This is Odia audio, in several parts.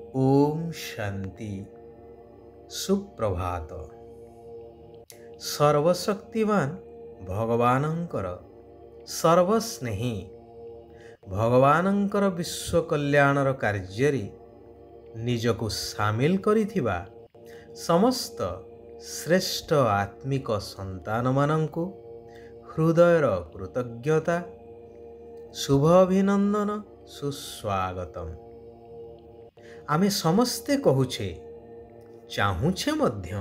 ओम शांति सुप्रभात। सर्वशक्तिवान भगवानंकर सर्वस्नेही भगवानंकर विश्व कल्याणर कार्यरे निजको सामिल करिथिबा समस्त श्रेष्ठ आत्मिक संतान मानंकु हृदयर कृतज्ञता शुभ अभिनंदन सुस्वागतम। आमे समस्ते कहूछे चाहूछे मध्य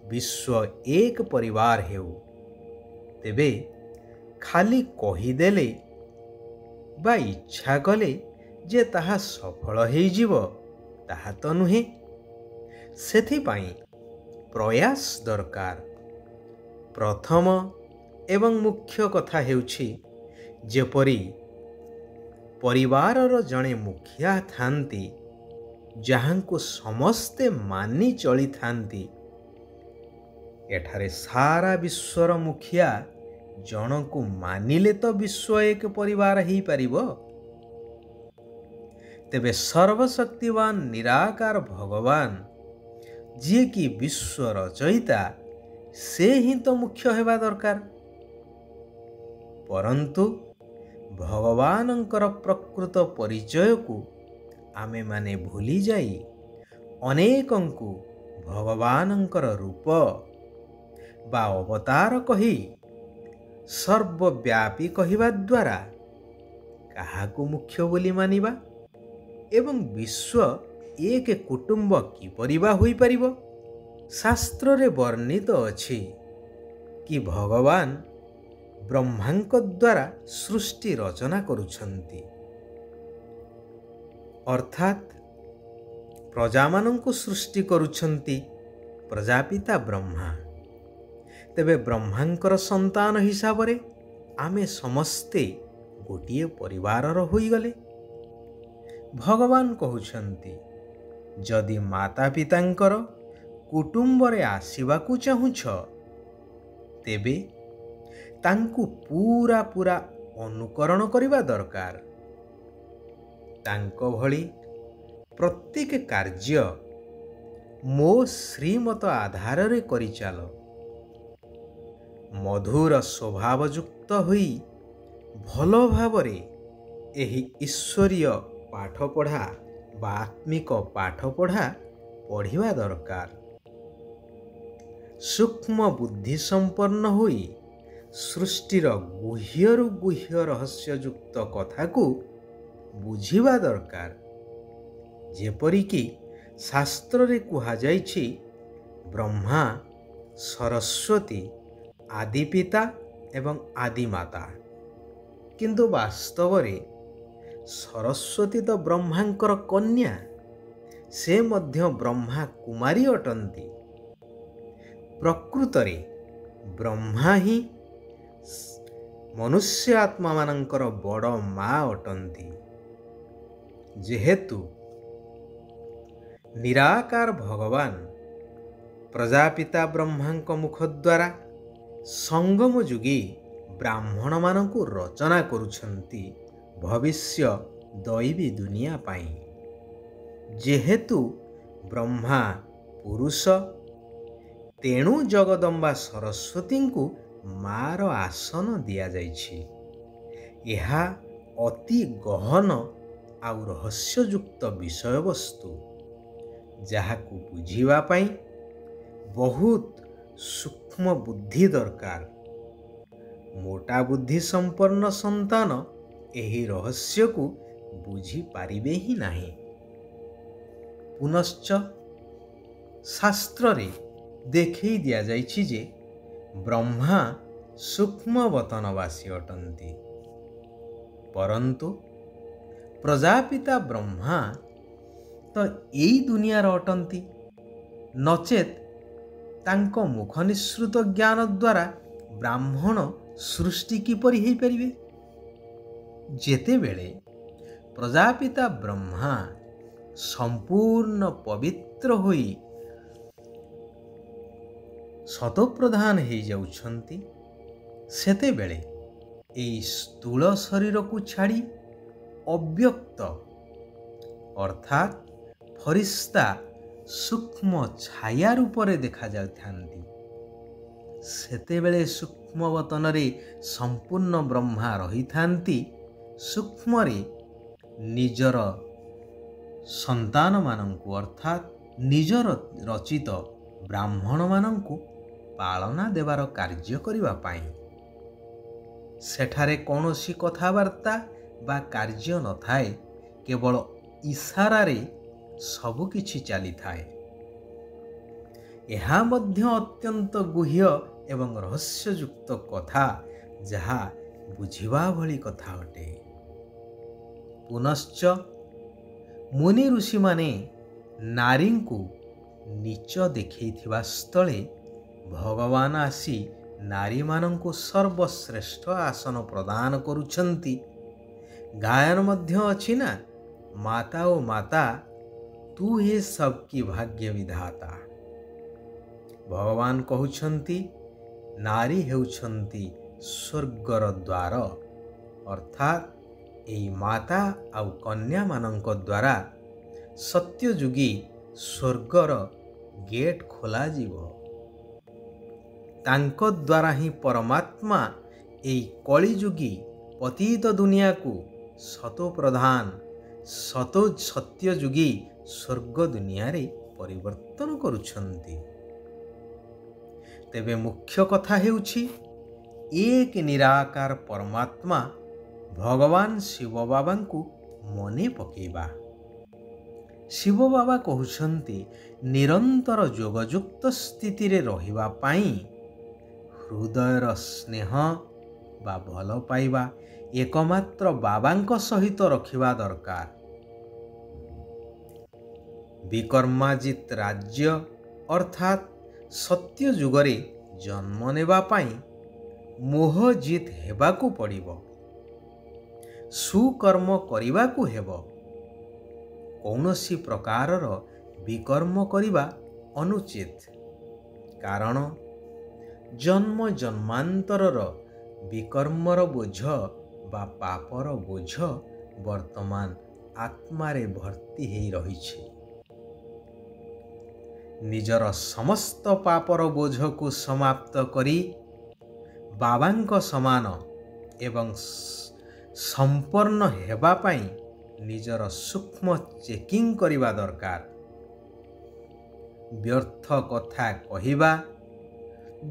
विश्व एक परिवार हेउ, तेबे खाली कहीदेले बा इच्छा कले जे ताहा सफल हेइ जीव ताहा तो नुहे। सेथिपाई प्रयास दरकार। प्रथम एवं मुख्य कथा हेउछि जेपरि परिवारर जणे मुखिया थांती जहांको समस्ते मानी चली थांती। एठारे सारा विश्वर मुखिया जनकु मानिले तो विश्व एक परिवार ही परिबो। तेबे सर्वशक्तिवान निराकार भगवान जी की विश्व रचयिता से ही तो मुख्य हेबा दरकार। परंतु भगवानंकर प्रकृत परिचय को आमे माने भूली जाई अनेकंकु भगवानंकर रूप बा अवतार कही सर्वव्यापी कहिबा द्वारा काहाकु मुख्य बोली मानिबा एवं विश्व एक कुटुंब किपरि बा होई परिबो। शास्त्र रे वर्णित अछि कि भगवान ब्रह्मांक द्वारा सृष्टि रचना करुछंती, अर्थात प्रजामानंकु सृष्टि करुछंती प्रजापिता ब्रह्मा। तेबे ब्रह्मांकर संतान हिसाब रे आमे समस्ते गोटिए परिवारर होई गले। भगवान कहउछंती जदि माता पितांकर कुटुंब रे आसीबाकु चाहुछ तेबे तांकु पूरा पूरा अनुकरण करिबा दरकार। तांको भली प्रत्येक कार्य मो श्रीमत आधार रे करि चालो। मधुर स्वभावयुक्त होई भलो भावरे एही ईश्वरीय पाठ पढ़ा बा आत्मिक पाठ पढ़ा पढ़िबा दरकार। सूक्ष्म बुद्धि संपन्न होई सृष्टिर गुह्यरु गुह्य रहस्ययुक्त कथा को बुझिबा दरकार। जेपरिकी शास्त्र रे कुहा जाइछि ब्रह्मा सरस्वती आदि पिता एवं आदि माता, किंतु वास्तव रे सरस्वती तो ब्रह्मांकर कन्या, से मध्य ब्रह्मा कुमारी अटंती। प्रकृत रे ब्रह्मा ही मनुष्य आत्मा मानंकर बड़ माँ अटंती। जेहेतु निराकार भगवान प्रजापिता ब्रह्मांक मुख द्वारा संगम जुगी ब्राह्मण मानंकु रचना करुछंती भविष्य दैवी दुनिया पाई। जेहेतु ब्रह्मा पुरुष तेणु जगदम्बा सरस्वती को मार आसन दिया जाइछि। यह अति गहन आउ रहस्ययुक्त विषय वस्तु जहाकु बुझिबा पाई बहुत सूक्ष्म बुद्धि दरकार। मोटा बुद्धि संपन्न संतान एही रहस्य को बुझी पारिबे ही नाही। पुनश्च शास्त्र रे देखै दिया जाइछि जे ब्रह्मा सूक्ष्म वतनवासी अटंती, परंतु प्रजापिता ब्रह्मा तो एई दुनियार अटंती। नचेत तांको मुख निसृत ज्ञान द्वारा ब्राह्मण सृष्टि किपरि हेइ परिबे। जेतेबेले प्रजापिता ब्रह्मा संपूर्ण पवित्र होई शतप्रधान हेइ जाउछंती, सेतेबेले एई स्थूल शरीर को छाड़ी अव्यक्त अर्थात ଫରିସ୍ତା ସୂକ୍ଷ୍ମ ଛାୟା ରୂପରେ ଦେଖାଯାଉଥାନ୍ତି। ସେତେବେଳେ ସୂକ୍ଷ୍ମବତନରେ ସମ୍ପୂର୍ଣ୍ଣ ବ୍ରହ୍ମା ରହିଥାନ୍ତି। ସୂକ୍ଷ୍ମରେ ନିଜର ସନ୍ତାନମାନଙ୍କୁ ଅର୍ଥାତ୍ ନିଜର ରଚିତ ବ୍ରାହ୍ମଣମାନଙ୍କୁ ପାଳନା ଦେବାର କାର୍ଯ୍ୟ କରିବା ପାଇଁ। ସେଠାରେ କୌଣସି କଥାବାର୍ତ୍ତା ବା କାର୍ଯ୍ୟ ନଥାଏ, କେବଳ ଇସାରାରେ ସବୁକିଛି ଚାଲିଥାଏ। ଏହା ମଧ୍ୟ ଅତ୍ୟନ୍ତ ଗୁହ୍ୟ ଏବଂ ରହସ୍ୟଯୁକ୍ତ କଥା, ଯାହା ବୁଝିବା ଭଳି କଥା ଅଟେ। ପୁନଶ୍ଚ ମୁନି ଋଷିମାନେ ନାରୀଙ୍କୁ ନୀଚ ଦେଖେଇଥିବା ସ୍ଥଳେ ଭଗବାନ ଆସି ନାରୀମାନଙ୍କୁ ସର୍ବଶ୍ରେଷ୍ଠ ଆସନ ପ୍ରଦାନ କରୁଛନ୍ତି। ଗାୟନ ମଧ୍ୟ ଅଛି ନା, ମାତା ଓ ମାତା ତୁ ହି ସବକି ଭାଗ୍ୟ ବିଧାତା। ଭଗବାନ କହୁଛନ୍ତି ନାରୀ ହେଉଛନ୍ତି ସ୍ୱର୍ଗର ଦ୍ୱାର, ଅର୍ଥାତ୍ ଏହି ମାତା ଆଉ କନ୍ୟାମାନଙ୍କ ଦ୍ୱାରା ସତ୍ୟଯୁଗୀ ସ୍ୱର୍ଗର ଗେଟ୍ ଖୋଲାଯିବ। ତାଙ୍କ ଦ୍ୱାରା ହିଁ ପରମାତ୍ମା ଏହି କଳିଯୁଗୀ ପତିତ ଦୁନିଆକୁ ସତୋପ୍ରଧାନ ସତ୍ୟଯୁଗୀ ସ୍ୱର୍ଗ ଦୁନିଆରେ ପରିବର୍ତ୍ତନ କରୁଛନ୍ତି। ତେବେ ମୁଖ୍ୟ କଥା ହେଉଛି ଏକ ନିରାକାର ପରମାତ୍ମା ଭଗବାନ ଶିବ ବାବାଙ୍କୁ ମନେ ପକାଇବା। ଶିବ ବାବା କହୁଛନ୍ତି ନିରନ୍ତର ଯୋଗଯୁକ୍ତ ସ୍ଥିତିରେ ରହିବା ପାଇଁ ହୃଦୟର ସ୍ନେହ ବା ଭଲ ପାଇବା ଏକମାତ୍ର ବାବାଙ୍କ ସହିତ ରଖିବା ଦରକାର। ବିକର୍ମାଜିତ ରାଜ୍ୟ ଅର୍ଥାତ୍ ସତ୍ୟ ଯୁଗରେ ଜନ୍ମ ନେବା ପାଇଁ ମୋହ ଜିତ ହେବାକୁ ପଡ଼ିବ। ସୁକର୍ମ କରିବାକୁ ହେବ। କୌଣସି ପ୍ରକାରର ବିକର୍ମ କରିବା ଅନୁଚିତ, କାରଣ ଜନ୍ମ ଜନ୍ମାନ୍ତରର ବିକର୍ମର ବୋଝ ବା ପାପର ବୋଝ ବର୍ତ୍ତମାନ ଆତ୍ମାରେ ଭର୍ତ୍ତି ହେଇ ରହିଛି। ନିଜର ସମସ୍ତ ପାପର ବୋଝକୁ ସମାପ୍ତ କରି ବାବାଙ୍କ ସମାନ ଏବଂ ସମ୍ପନ୍ନ ହେବା ପାଇଁ ନିଜର ସୂକ୍ଷ୍ମ ଚେକିଂ କରିବା ଦରକାର। ବ୍ୟର୍ଥ କଥା କହିବା,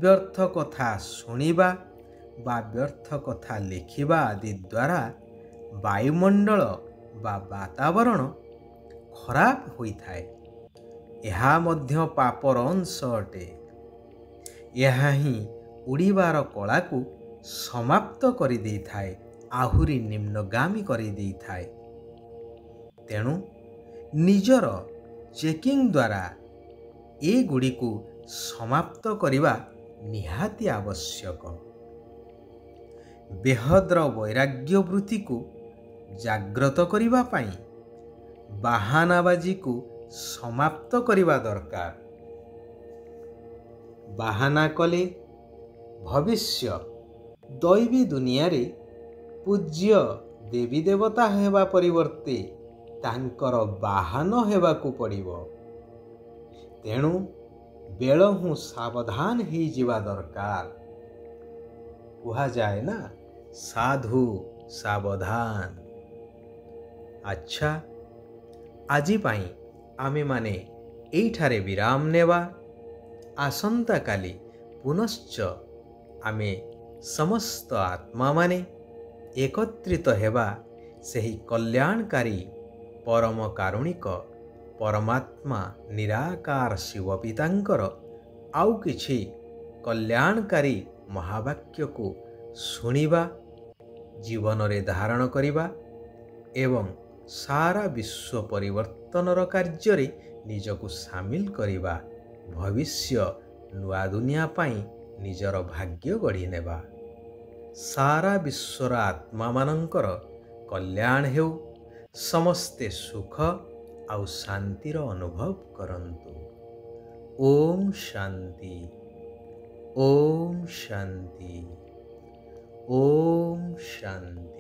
ବ୍ୟର୍ଥ କଥା ଶୁଣିବା ବା ବ୍ୟର୍ଥ କଥା ଲେଖିବା ଆଦି ଦ୍ୱାରା ବାୟୁମଣ୍ଡଳ ବା ବାତାବରଣ ଖରାପ ହୋଇଥାଏ। ଏହା ମଧ୍ୟ ପାପର ଅଂଶ ଅଟେ। ଏହା ହିଁ ଉଡ଼ିବାର କଳାକୁ ସମାପ୍ତ କରିଦେଇଥାଏ, ଆହୁରି ନିମ୍ନଗାମୀ କରିଦେଇଥାଏ। ତେଣୁ ନିଜର ଚେକିଂ ଦ୍ୱାରା ଏଗୁଡ଼ିକୁ ସମାପ୍ତ କରିବା ନିହାତି ଆବଶ୍ୟକ। ବେହଦ୍ର ବୈରାଗ୍ୟ ବୃତ୍ତିକୁ ଜାଗ୍ରତ କରିବା ପାଇଁ ବାହାନାବାଜିକୁ ସମାପ୍ତ କରିବା ଦରକାର। ବାହାନା କଲେ ଭବିଷ୍ୟ ଦୈବୀ ଦୁନିଆରେ ପୂଜ୍ୟ ଦେବୀ ଦେବତା ହେବା ପରିବର୍ତ୍ତେ ତାଙ୍କର ବାହନ ହେବାକୁ ପଡ଼ିବ। ତେଣୁ ବେଳହୁଁ ସାବଧାନ ହେଇଯିବା ଦରକାର। କୁହାଯାଏ ନା, ସାଧୁ ସାବଧାନ। ଆଚ୍ଛା, ଆଜି ପାଇଁ ଆମେମାନେ ଏଇଠାରେ ବିରାମ ନେବା। ଆସନ୍ତାକାଲି ପୁନଶ୍ଚ ଆମେ ସମସ୍ତ ଆତ୍ମାମାନେ ଏକତ୍ରିତ ହେବା ସେହି କଲ୍ୟାଣକାରୀ ପରମ କାରୁଣିକ ପରମାତ୍ମା ନିରାକାର ଶିବ ପିତାଙ୍କର ଆଉ କିଛି କଲ୍ୟାଣକାରୀ ମହାବାକ୍ୟକୁ ଶୁଣିବା, ଜୀବନରେ ଧାରଣ କରିବା ଏବଂ ସାରା ବିଶ୍ୱ ପରିବର୍ତ୍ତନର କାର୍ଯ୍ୟରେ ନିଜକୁ ସାମିଲ କରିବା। ଭବିଷ୍ୟ ନୂଆ ଦୁନିଆ ପାଇଁ ନିଜର ଭାଗ୍ୟ ଗଢ଼ି ନେବା। ସାରା ବିଶ୍ୱର ଆତ୍ମାମାନଙ୍କର କଲ୍ୟାଣ ହେଉ। ସମସ୍ତେ ସୁଖ ଆଉ ଶାନ୍ତିର ଅନୁଭବ କରନ୍ତୁ। ଓମ୍ ଶାନ୍ତି, ଓମ୍ ଶାନ୍ତି, ଓମ୍ ଶାନ୍ତି।